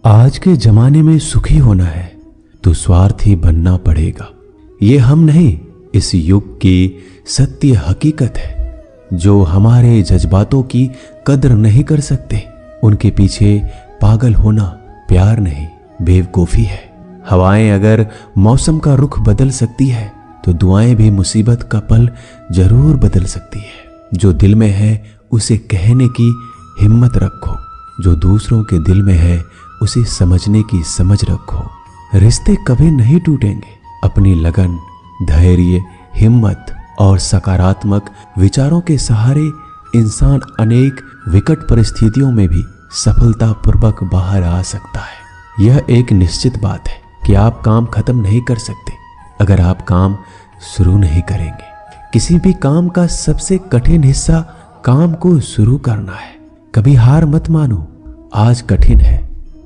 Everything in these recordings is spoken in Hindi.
आज के जमाने में सुखी होना है तो स्वार्थी बनना पड़ेगा। ये हम नहीं, इस युग की सत्य हकीकत है। जो हमारे जज्बातों की कदर नहीं कर सकते, उनके पीछे पागल होना प्यार नहीं, बेवकूफ़ी है। हवाएं अगर मौसम का रुख बदल सकती है तो दुआएं भी मुसीबत का पल जरूर बदल सकती है। जो दिल में है उसे कहने की हिम्मत रखो, जो दूसरों के दिल में है उसे समझने की समझ रखो। रिश्ते कभी नहीं टूटेंगे। अपनी लगन, धैर्य, हिम्मत और सकारात्मक विचारों के सहारे इंसान अनेक विकट परिस्थितियों में भी सफलतापूर्वक बाहर आ सकता है। यह एक निश्चित बात है कि आप काम खत्म नहीं कर सकते अगर आप काम शुरू नहीं करेंगे। किसी भी काम का सबसे कठिन हिस्सा काम को शुरू करना है। कभी हार मत मानो। आज कठिन है,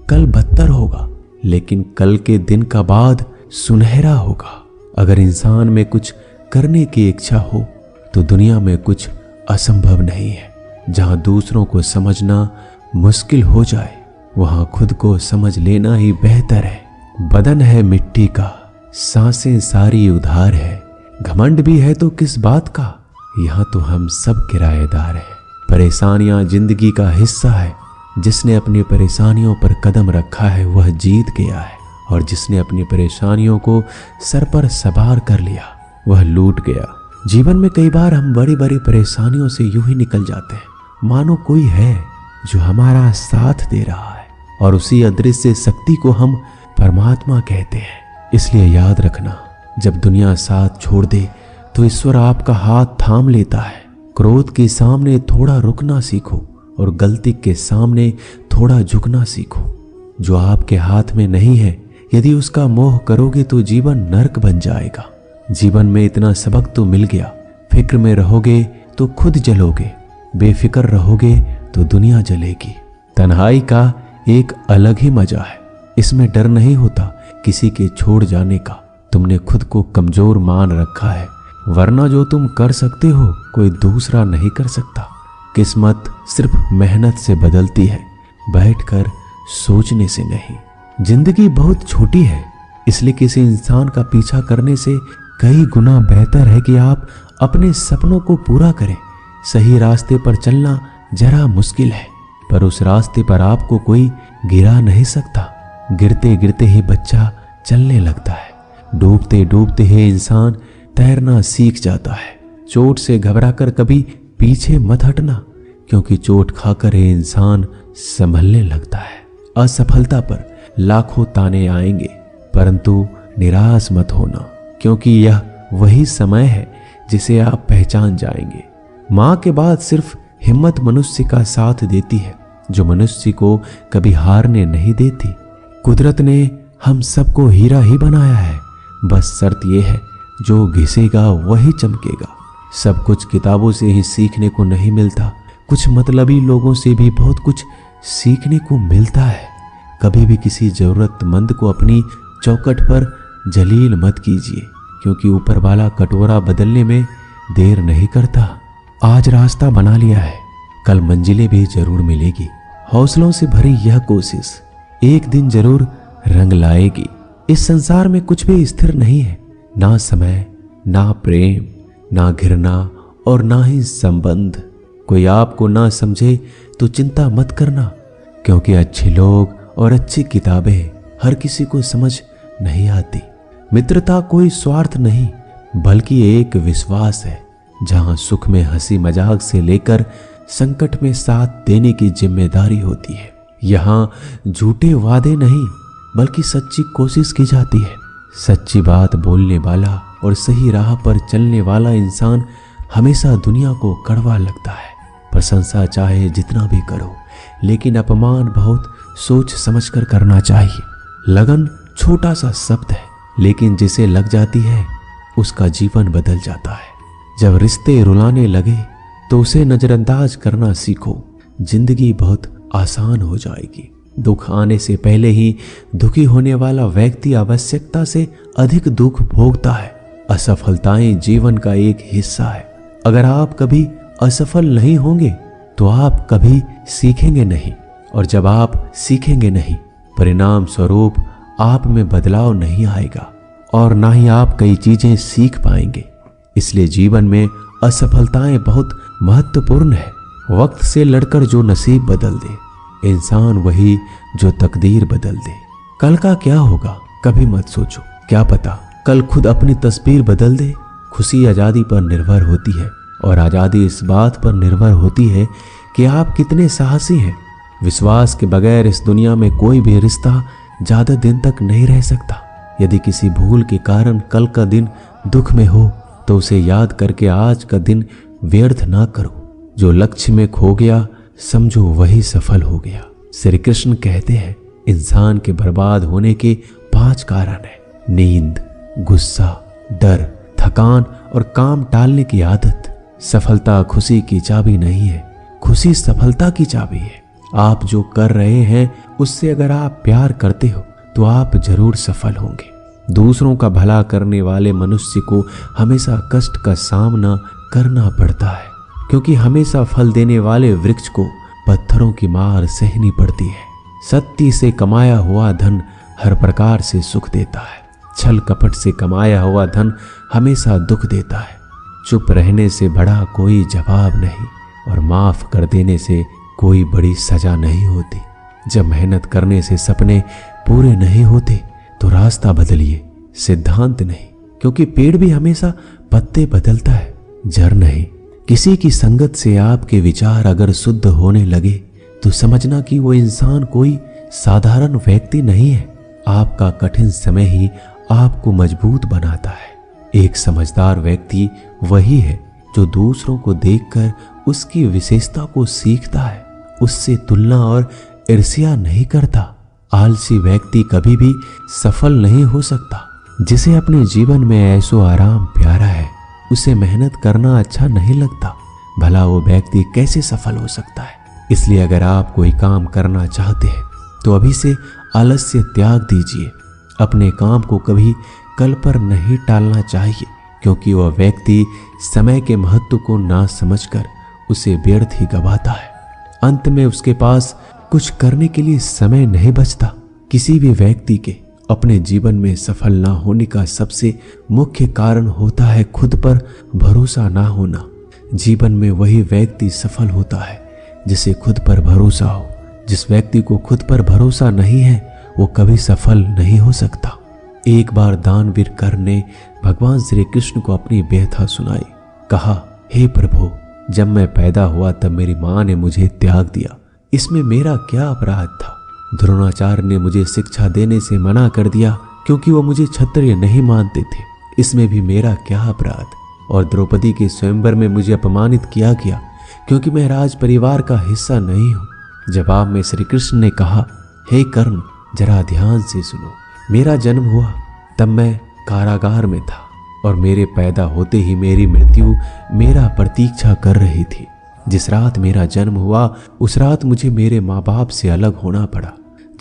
कल बदतर होगा, लेकिन कल के दिन का बाद सुनहरा होगा। अगर इंसान में कुछ करने की इच्छा हो तो दुनिया में कुछ असंभव नहीं है। जहां दूसरों को समझना मुश्किल हो जाए, वहां खुद को समझ लेना ही बेहतर है। बदन है मिट्टी का, सांसें सारी उधार है। घमंड भी है तो किस बात का, यहाँ तो हम सब किराएदार हैं। परेशानियां जिंदगी का हिस्सा है। जिसने अपनी परेशानियों पर कदम रखा है वह जीत गया है, और जिसने अपनी परेशानियों को सर पर सवार कर लिया वह लूट गया। जीवन में कई बार हम बड़ी बड़ी परेशानियों से यूं ही निकल जाते हैं मानो कोई है जो हमारा साथ दे रहा है, और उसी अदृश्य शक्ति को हम परमात्मा कहते हैं। इसलिए याद रखना, जब दुनिया साथ छोड़ दे तो ईश्वर आपका हाथ थाम लेता है। क्रोध के सामने थोड़ा रुकना सीखो और गलती के सामने थोड़ा झुकना सीखो। जो आपके हाथ में नहीं है, यदि उसका मोह करोगे तो जीवन नर्क बन जाएगा। जीवन में इतना सबक तो मिल गया, फिक्र में रहोगे तो खुद जलोगे, बेफिक्र रहोगे तो दुनिया जलेगी। तन्हाई का एक अलग ही मजा है। इसमें डर नहीं होता किसी के छोड़ जाने का। तुमने खुद को कमजोर मान रखा है, वरना जो तुम कर सकते हो कोई दूसरा नहीं कर सकता। किस्मत सिर्फ मेहनत से बदलती है, बैठकर सोचने से नहीं। जिंदगी बहुत छोटी है, इसलिए किसी इंसान का पीछा करने से कई गुना बेहतर है कि आप अपने सपनों को पूरा करें। सही रास्ते पर चलना जरा मुश्किल है, पर उस रास्ते पर आपको कोई गिरा नहीं सकता। गिरते गिरते ही बच्चा चलने लगता है। डूबते डूबते ही इंसान तैरना सीख जाता है। चोट से घबराकर कभी पीछे मत हटना, क्योंकि चोट खाकर ये इंसान संभलने लगता है। असफलता पर लाखों ताने आएंगे, परंतु निराश मत होना, क्योंकि यह वही समय है जिसे आप पहचान जाएंगे। माँ के बाद सिर्फ हिम्मत मनुष्य का साथ देती है, जो मनुष्य को कभी हारने नहीं देती। कुदरत ने हम सबको हीरा ही बनाया है, बस शर्त यह है जो घिसेगा वही चमकेगा। सब कुछ किताबों से ही सीखने को नहीं मिलता, कुछ मतलबी लोगों से भी बहुत कुछ सीखने को मिलता है। कभी भी किसी जरूरतमंद को अपनी चौखट पर जलील मत कीजिए, क्योंकि ऊपर वाला कटोरा बदलने में देर नहीं करता। आज रास्ता बना लिया है, कल मंजिलें भी जरूर मिलेगी। हौसलों से भरी यह कोशिश एक दिन जरूर रंग लाएगी। इस संसार में कुछ भी स्थिर नहीं है, ना समय, ना प्रेम, ना घृणा और ना ही संबंध। कोई आपको ना समझे तो चिंता मत करना, क्योंकि अच्छे लोग और अच्छी किताबें हर किसी को समझ नहीं आती। मित्रता कोई स्वार्थ नहीं, बल्कि एक विश्वास है, जहां सुख में हंसी मजाक से लेकर संकट में साथ देने की जिम्मेदारी होती है। यहाँ झूठे वादे नहीं, बल्कि सच्ची कोशिश की जाती है। सच्ची बात बोलने वाला और सही राह पर चलने वाला इंसान हमेशा दुनिया को कड़वा लगता है। प्रशंसा चाहे जितना भी करो, लेकिन अपमान बहुत सोच समझकर करना चाहिए। लगन छोटा सा शब्द है, लेकिन जिसे लग जाती है उसका जीवन बदल जाता है। जब रिश्ते रुलाने लगे तो उसे नजरअंदाज करना सीखो। जिंदगी बहुत आसान हो जाएगी। दुख आने से पहले ही दुखी होने वाला व्यक्ति आवश्यकता से अधिक दुख भोगता है। असफलताएं जीवन का एक हिस्सा है। अगर आप कभी असफल नहीं होंगे तो आप कभी सीखेंगे नहीं, और जब आप सीखेंगे नहीं परिणाम स्वरूप आप में बदलाव नहीं आएगा और ना ही आप कई चीजें सीख पाएंगे। इसलिए जीवन में असफलताएं बहुत महत्वपूर्ण है। वक्त से लड़कर जो नसीब बदल दे, इंसान वही जो तकदीर बदल दे। कल का क्या होगा कभी मत सोचो, क्या पता कल खुद अपनी तस्वीर बदल दे। खुशी आज़ादी पर निर्भर होती है और आज़ादी इस बात पर निर्भर होती है कि आप कितने साहसी हैं। विश्वास के बगैर इस दुनिया में कोई भी रिश्ता ज़्यादा दिन तक नहीं रह सकता। यदि किसी भूल के कारण कल का दिन दुख में हो तो उसे याद करके आज का दिन व्यर्थ ना करो। जो लक्ष्य में खो गया समझो वही सफल हो गया। श्री कृष्ण कहते हैं इंसान के बर्बाद होने के 5 कारण हैं: नींद, गुस्सा, डर, थकान और काम टालने की आदत। सफलता खुशी की चाबी नहीं है, खुशी सफलता की चाबी है। आप जो कर रहे हैं उससे अगर आप प्यार करते हो तो आप जरूर सफल होंगे। दूसरों का भला करने वाले मनुष्य को हमेशा कष्ट का सामना करना पड़ता है, क्योंकि हमेशा फल देने वाले वृक्ष को पत्थरों की मार सहनी पड़ती है। सत्य से कमाया हुआ धन हर प्रकार से सुख देता है, छल कपट से कमाया हुआ धन हमेशा दुख देता है। चुप रहने से बड़ा कोई जवाब नहीं और माफ कर देने से कोई बड़ी सजा नहीं होती। जब मेहनत करने से सपने पूरे नहीं होते तो रास्ता बदलिए, सिद्धांत नहीं, क्योंकि पेड़ भी हमेशा पत्ते बदलता है, जड़ नहीं। किसी की संगत से आपके विचार अगर शुद्ध होने लगे तो समझना कि वो इंसान कोई साधारण व्यक्ति नहीं है। आपका कठिन समय ही आपको मजबूत बनाता है। एक समझदार व्यक्ति वही है जो दूसरों को देखकर उसकी विशेषता को सीखता है, उससे तुलना और ईर्ष्या नहीं करता। आलसी व्यक्ति कभी भी सफल नहीं हो सकता। जिसे अपने जीवन में ऐसो आराम प्यारा है उसे मेहनत करना अच्छा नहीं लगता। भला वो व्यक्ति कैसे सफल हो सकता है। इसलिए अगर आप कोई काम करना चाहते हैं तो अभी से आलस्य त्याग दीजिए। अपने काम को कभी कल पर नहीं टालना चाहिए, क्योंकि वह व्यक्ति समय के महत्व को ना समझकर उसे व्यर्थ ही गवाता है। अंत में उसके पास कुछ करने के लिए समय नहीं बचता। किसी भी व्यक्ति के अपने जीवन में सफल ना होने का सबसे मुख्य कारण होता है खुद पर भरोसा ना होना। जीवन में वही व्यक्ति सफल होता है जिसे खुद पर भरोसा हो। जिस व्यक्ति को खुद पर भरोसा नहीं है वो कभी सफल नहीं हो सकता। एक बार दानवीर कर्ण ने भगवान श्री कृष्ण को अपनी व्यथा सुनाई। कहा, हे प्रभु, जब मैं पैदा हुआ तब मेरी माँ ने मुझे त्याग दिया, इसमें मेरा क्या अपराध था। द्रोणाचार्य ने मुझे शिक्षा देने से मना कर दिया क्योंकि वो मुझे क्षत्रिय नहीं मानते थे, इसमें भी मेरा क्या अपराध। और द्रौपदी के स्वयंवर में मुझे अपमानित किया गया क्योंकि मैं राज परिवार का हिस्सा नहीं हूँ। जवाब में श्री कृष्ण ने कहा, हे कर्ण, जरा ध्यान से सुनो। मेरा जन्म हुआ तब मैं कारागार में था और मेरे पैदा होते ही मेरी मृत्यु मेरा प्रतीक्षा कर रही थी। जिस रात मेरा जन्म हुआ उस रात मुझे मेरे माँ बाप से अलग होना पड़ा,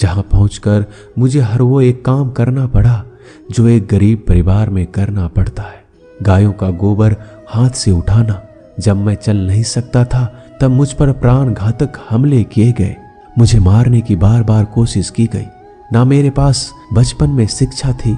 जहाँ पहुँचकर मुझे हर वो एक काम करना पड़ा जो एक गरीब परिवार में करना पड़ता है। गायों का गोबर हाथ से उठाना। जब मैं चल नहीं सकता था तब मुझ पर प्राण घातक हमले किए गए। मुझे मारने की बार बार कोशिश की गई। ना मेरे पास बचपन में शिक्षा थी,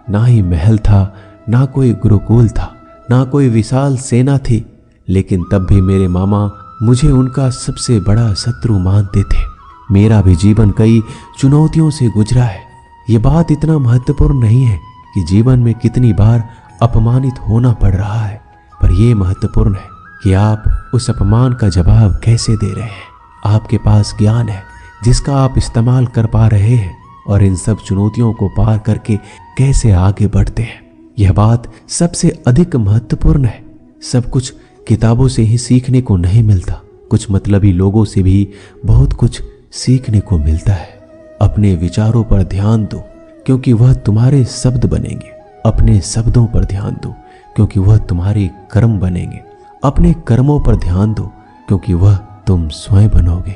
ना ही महल था, ना कोई गुरुकुल था, ना कोई विशाल सेना थी, लेकिन तब भी मेरे मामा मुझे उनका सबसे बड़ा शत्रु मानते थे। मेरा भी जीवन कई चुनौतियों से गुजरा है। ये बात इतना महत्वपूर्ण नहीं है कि जीवन में कितनी बार अपमानित होना पड़ रहा है, पर यह महत्वपूर्ण है कि आप उस अपमान का जवाब कैसे दे रहे हैं। आपके पास ज्ञान है जिसका आप इस्तेमाल कर पा रहे हैं और इन सब चुनौतियों को पार करके कैसे आगे बढ़ते हैं, यह बात सबसे अधिक महत्वपूर्ण है। सब कुछ किताबों से ही सीखने को नहीं मिलता, कुछ मतलबी लोगों से भी बहुत कुछ सीखने को मिलता है। अपने विचारों पर ध्यान दो क्योंकि वह तुम्हारे शब्द बनेंगे। अपने शब्दों पर ध्यान दो क्योंकि वह तुम्हारे कर्म बनेंगे। अपने कर्मों पर ध्यान दो क्योंकि वह तुम स्वयं बनोगे।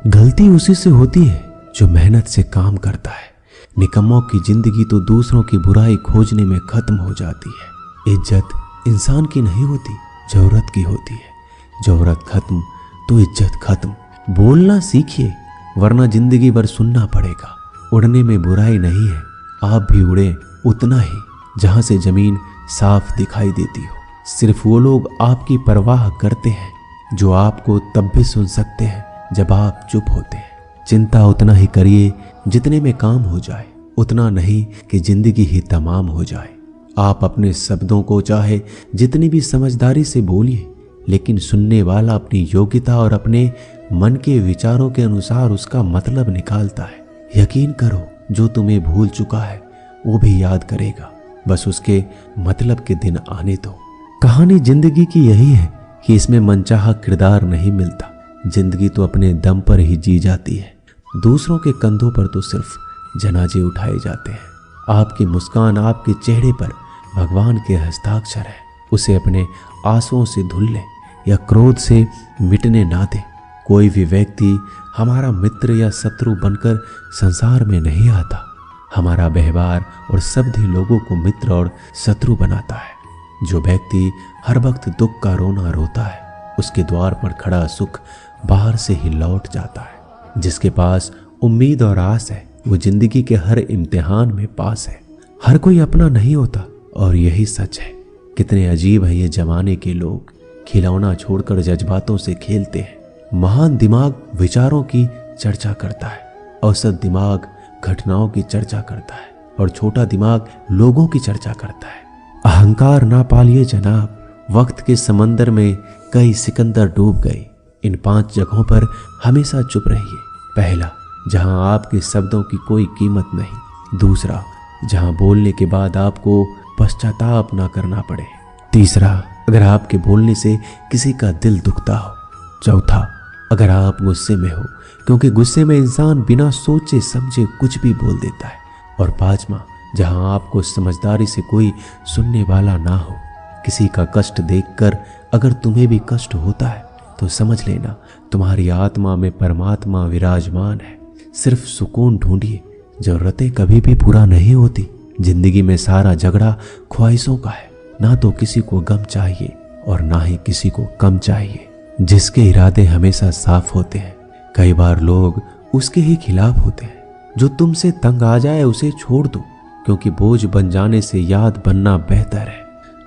गलती उसी से होती है जो मेहनत से काम करता है। निकम्मों की जिंदगी तो दूसरों की बुराई खोजने में खत्म हो जाती है। इज्जत इंसान की नहीं होती, जरूरत की होती है। जरूरत खत्म तो इज्जत खत्म। बोलना सीखिए वरना जिंदगी भर सुनना पड़ेगा। उड़ने में बुराई नहीं है, आप भी उड़े उतना ही जहां से जमीन साफ दिखाई देती हो। सिर्फ वो लोग आपकी परवाह करते हैं जो आपको तब भी सुन सकते हैं जब आप चुप होते हैं। चिंता उतना ही करिए जितने में काम हो जाए, उतना नहीं कि जिंदगी ही तमाम हो जाए। आप अपने शब्दों को चाहे जितनी भी समझदारी से बोलिए, लेकिन सुनने वाला अपनी योग्यता और अपने मन के विचारों के अनुसार उसका मतलब निकालता है। यकीन करो, जो तुम्हें भूल चुका है वो भी याद करेगा, बस उसके मतलब के दिन आने दो। कहानी जिंदगी की यही है कि इसमें मनचाहा किरदार नहीं मिलता। जिंदगी तो अपने दम पर ही जी जाती है, दूसरों के कंधों पर तो सिर्फ जनाजे उठाए जाते हैं। आपकी मुस्कान, आपके चेहरे पर भगवान के हस्ताक्षर है। उसे अपने आंसुओं से धुल ले या क्रोध से मिटने ना दे। कोई भी व्यक्ति हमारा मित्र या शत्रु बनकर संसार में नहीं आता। हमारा व्यवहार और शब्द ही लोगों को मित्र और शत्रु बनाता है। जो व्यक्ति हर वक्त दुख का रोना रोता है, उसके द्वार पर खड़ा सुख बाहर से ही लौट जाता है। जिसके पास उम्मीद और आस है, वो जिंदगी के हर इम्तिहान में पास है। हर कोई अपना नहीं होता और यही सच है। कितने अजीब हैं ये जमाने के लोग, खिलौना छोड़कर जज्बातों से खेलते हैं। महान दिमाग विचारों की चर्चा करता है, औसत दिमाग घटनाओं की चर्चा करता है और छोटा दिमाग लोगों की चर्चा करता है। अहंकार ना पालिए जनाब, वक्त के समंदर में कई सिकंदर डूब गए। इन 5 जगहों पर हमेशा चुप रहिए। पहला, जहां आपके शब्दों की कोई कीमत नहीं। दूसरा, जहां बोलने के बाद आपको पश्चाताप ना करना पड़े। तीसरा, अगर आपके बोलने से किसी का दिल दुखता हो। चौथा, अगर आप गुस्से में हो, क्योंकि गुस्से में इंसान बिना सोचे समझे कुछ भी बोल देता है। और पांचवा, जहां आपको समझदारी से कोई सुनने वाला ना हो। किसी का कष्ट देखकर अगर तुम्हें भी कष्ट होता है तो समझ लेना तुम्हारी आत्मा में परमात्मा विराजमान है। सिर्फ सुकून ढूंढिए, जरूरतें कभी भी पूरा नहीं होती। जिंदगी में सारा झगड़ा ख्वाहिशों का है। ना तो किसी को गम चाहिए और ना ही किसी को कम चाहिए। जिसके इरादे हमेशा साफ होते हैं, कई बार लोग उसके ही खिलाफ होते हैं। जो तुमसे तंग आ जाए उसे छोड़ दो, क्योंकि बोझ बन जाने से याद बनना बेहतर है।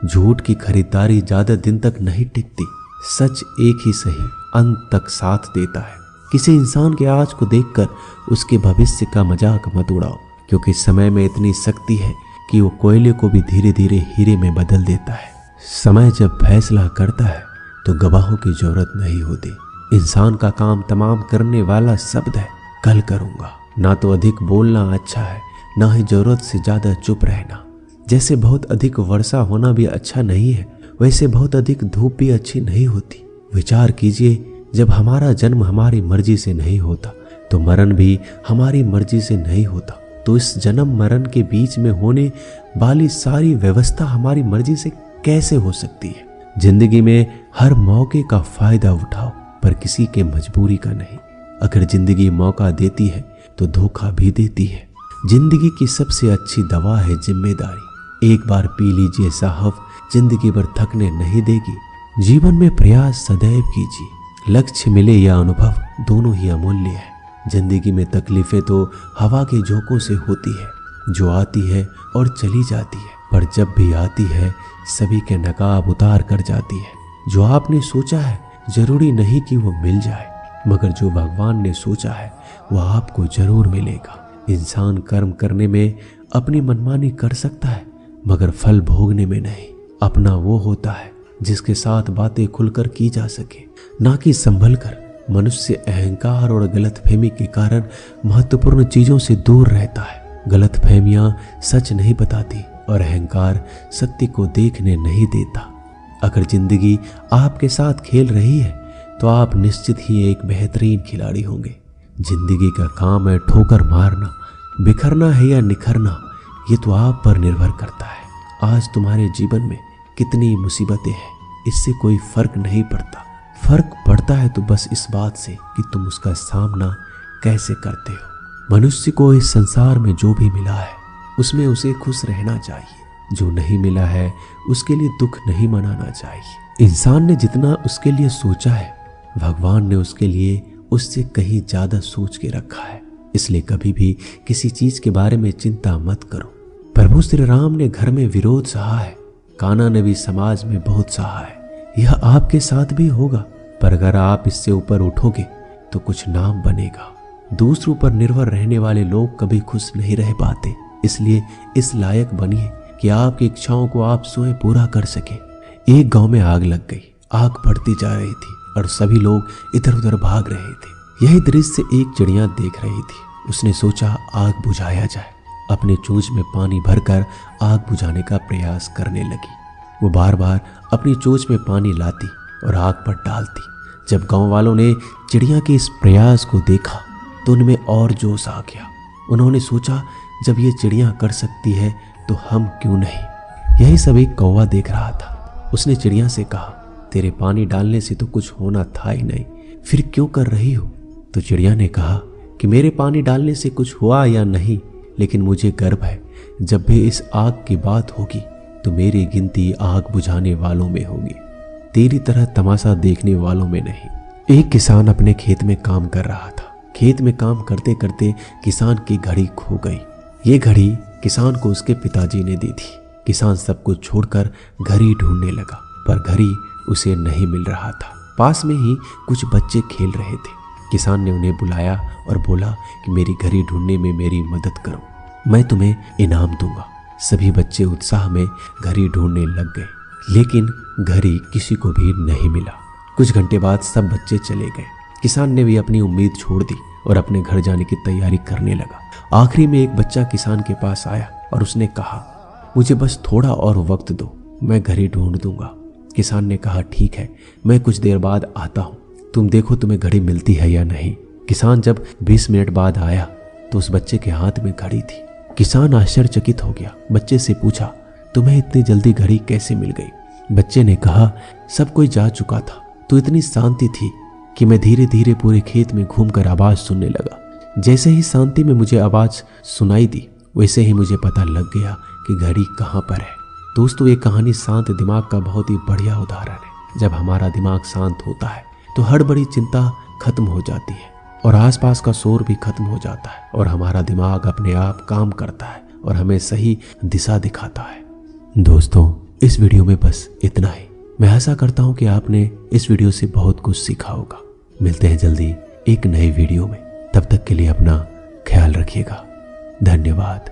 झूठ की खरीदारी ज्यादा दिन तक नहीं टिकती। सच एक ही सही अंत तक साथ देता है। किसी इंसान के आज को देखकर उसके भविष्य का मजाक मत उड़ाओ, क्योंकि समय में इतनी शक्ति है कि वो कोयले को भी धीरे धीरे हीरे में बदल देता है। समय जब फैसला करता है तो गवाहों की जरूरत नहीं होती। इंसान का काम तमाम करने वाला शब्द है, कल करूंगा। ना तो अधिक बोलना अच्छा है, ना ही जरूरत से ज्यादा चुप रहना। जैसे बहुत अधिक वर्षा होना भी अच्छा नहीं है, वैसे बहुत अधिक धूप भी अच्छी नहीं होती। विचार कीजिए, जब हमारा जन्म हमारी मर्जी से नहीं होता तो मरण भी हमारी मर्जी से नहीं होता। तो इस जन्म मरण के बीच में होने वाली सारी व्यवस्था हमारी मर्जी से कैसे हो सकती है? जिंदगी में हर मौके का फायदा उठाओ, पर किसी के मजबूरी का नहीं। अगर जिंदगी मौका देती है तो धोखा भी देती है। जिंदगी की सबसे अच्छी दवा है जिम्मेदारी। एक बार पी लीजिए साहब, जिंदगी भर थकने नहीं देगी। जीवन में प्रयास सदैव कीजिए। लक्ष्य मिले या अनुभव, दोनों ही अमूल्य है। जिंदगी में तकलीफें तो हवा के झोंकों से होती है, जो आती है और चली जाती है, पर जब भी आती है सभी के नकाब उतार कर जाती है। जो आपने सोचा है जरूरी नहीं कि वो मिल जाए, मगर जो भगवान ने सोचा है वो आपको जरूर मिलेगा। इंसान कर्म करने में अपनी मनमानी कर सकता है, मगर फल भोगने में नहीं। अपना वो होता है जिसके साथ बातें खुलकर की जा सके, ना कि संभल कर। मनुष्य अहंकार और गलतफहमी के कारण महत्वपूर्ण चीजों से दूर रहता है। गलतफहमियां सच नहीं बताती और अहंकार सत्य को देखने नहीं देता। अगर जिंदगी आपके साथ खेल रही है तो आप निश्चित ही एक बेहतरीन खिलाड़ी होंगे। जिंदगी का काम है ठोकर मारना, बिखरना है या निखरना, ये तो आप पर निर्भर करता है। आज तुम्हारे जीवन में कितनी मुसीबतें हैं, इससे कोई फर्क नहीं पड़ता। फर्क पड़ता है तो बस इस बात से कि तुम उसका सामना कैसे करते हो। मनुष्य को इस संसार में जो भी मिला है उसमें उसे खुश रहना चाहिए। जो नहीं मिला है उसके लिए दुख नहीं मनाना चाहिए। इंसान ने जितना उसके लिए सोचा है, भगवान ने उसके लिए उससे कहीं ज्यादा सोच के रखा है। इसलिए कभी भी किसी चीज के बारे में चिंता मत करो। प्रभु श्री राम ने घर में विरोध सहा है, कान्हा ने भी समाज में बहुत सहा है। यह आपके साथ भी होगा, पर अगर आप इससे ऊपर उठोगे तो कुछ नाम बनेगा। दूसरों पर निर्भर रहने वाले लोग कभी खुश नहीं रह पाते, इसलिए इस लायक बनिए कि आपकी इच्छाओं को आप स्वयं पूरा कर सके। एक गांव में आग लग गई। आग बढ़ती जा रही थी और सभी लोग इधर उधर भाग रहे थे। यही दृश्य एक चिड़िया देख रही थी। उसने सोचा आग बुझाया जाए। अपने चोंच में पानी भरकर आग बुझाने का प्रयास करने लगी। वो बार बार अपनी चोंच में पानी लाती और आग पर डालती। जब गांव वालों ने चिड़िया के इस प्रयास को देखा तो उनमें और जोश आ गया। उन्होंने सोचा जब ये चिड़िया कर सकती है तो हम क्यों नहीं। यही सब एक कौवा देख रहा था। उसने चिड़िया से कहा, तेरे पानी डालने से तो कुछ होना था ही नहीं, फिर क्यों कर रही हो। तो चिड़िया ने कहा कि मेरे पानी डालने से कुछ हुआ या नहीं, लेकिन मुझे गर्व है जब भी इस आग की बात होगी तो मेरी गिनती आग बुझाने वालों में होगी, तेरी तरह तमाशा देखने वालों में नहीं। एक किसान अपने खेत में काम कर रहा था। खेत में काम करते करते किसान की घड़ी खो गई। ये घड़ी किसान को उसके पिताजी ने दी थी। किसान सब कुछ छोड़कर घड़ी ढूंढने लगा, पर घड़ी उसे नहीं मिल रहा था। पास में ही कुछ बच्चे खेल रहे थे। किसान ने उन्हें बुलाया और बोला कि मेरी घड़ी ढूंढने में मेरी मदद करो, मैं तुम्हें इनाम दूंगा। सभी बच्चे उत्साह में घड़ी ढूंढने लग गए, लेकिन घड़ी किसी को भी नहीं मिला। कुछ घंटे बाद सब बच्चे चले गए। किसान ने भी अपनी उम्मीद छोड़ दी और अपने घर जाने की तैयारी करने लगा। आखिरी में एक बच्चा किसान के पास आया और उसने कहा, मुझे बस थोड़ा और वक्त दो, मैं घड़ी ढूंढ दूंगा। किसान ने कहा, ठीक है, मैं कुछ देर बाद आता हूँ, तुम देखो तुम्हें घड़ी मिलती है या नहीं। किसान जब 20 मिनट बाद आया तो उस बच्चे के हाथ में घड़ी थी। किसान आश्चर्यचकित हो गया। बच्चे से पूछा, तुम्हें इतनी जल्दी घड़ी कैसे मिल गई। बच्चे ने कहा, सब कोई जा चुका था तो इतनी शांति थी कि मैं धीरे धीरे पूरे खेत में घूमकर आवाज सुनने लगा। जैसे ही शांति में मुझे आवाज सुनाई दी, वैसे ही मुझे पता लग गया कि घड़ी कहाँ पर है। दोस्तों, ये कहानी शांत दिमाग का बहुत ही बढ़िया उदाहरण है। जब हमारा दिमाग शांत होता है तो हर बड़ी चिंता खत्म हो जाती है और आसपास का शोर भी खत्म हो जाता है और हमारा दिमाग अपने आप काम करता है और हमें सही दिशा दिखाता है। दोस्तों, इस वीडियो में बस इतना ही। मैं आशा करता हूँ कि आपने इस वीडियो से बहुत कुछ सीखा होगा। मिलते हैं जल्दी एक नई वीडियो में। तब तक के लिए अपना ख्याल रखिएगा। धन्यवाद।